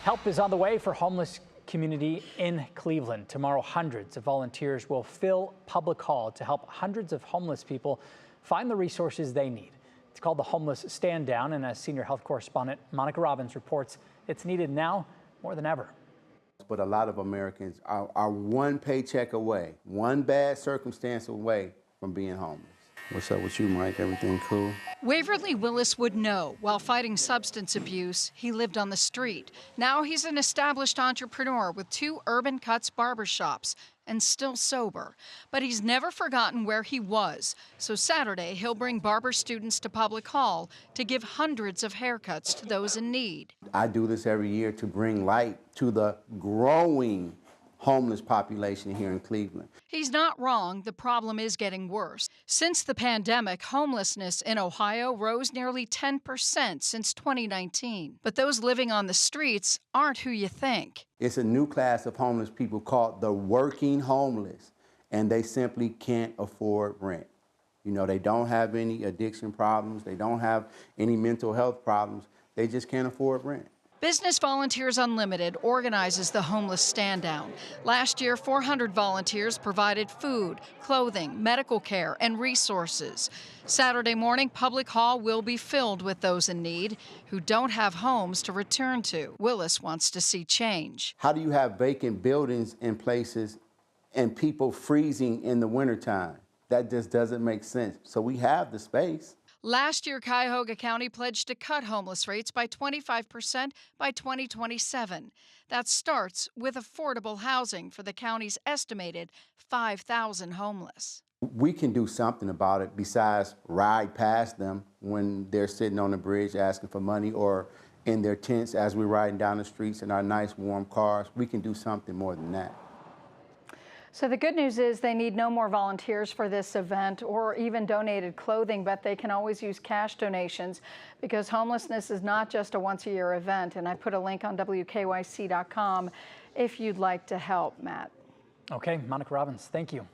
Help is on the way for homeless community in Cleveland. Tomorrow, hundreds of volunteers will fill Public Hall to help hundreds of homeless people find the resources they need. It's called the Homeless Stand Down, and as senior health correspondent Monica Robbins reports, it's needed now more than ever. But a lot of Americans are one paycheck away, one bad circumstance away from being homeless. What's up with you, Mike? Everything cool? Waverly Willis would know. While fighting substance abuse, he lived on the street. Now he's an established entrepreneur with 2 Urban Kutz barbershops and still sober. But he's never forgotten where he was. So Saturday, he'll bring barber students to Public Hall to give hundreds of haircuts to those in need. I do this every year to bring light to the growing homeless population here in Cleveland. He's not wrong. The problem is getting worse. Since the pandemic, homelessness in Ohio rose nearly 10% since 2019. But those living on the streets aren't who you think. It's a new class of homeless people called the working homeless, and they simply can't afford rent. You know, they don't have any addiction problems. They don't have any mental health problems. They just can't afford rent. Business Volunteers Unlimited organizes the Homeless Stand Down. Last year, 400 volunteers provided food, clothing, medical care, and resources. Saturday morning, Public Hall will be filled with those in need who don't have homes to return to. Willis wants to see change. How do you have vacant buildings in places and people freezing in the wintertime? That just doesn't make sense. So we have the space. Last year, Cuyahoga County pledged to cut homeless rates by 25% by 2027. That starts with affordable housing for the county's estimated 5,000 homeless. We can do something about it besides ride past them when they're sitting on the bridge asking for money or in their tents as we're riding down the streets in our nice warm cars. We can do something more than that. So the good news is they need no more volunteers for this event or even donated clothing, but they can always use cash donations because homelessness is not just a once-a-year event. And I put a link on WKYC.com if you'd like to help, Matt. Okay, Monica Robbins, thank you.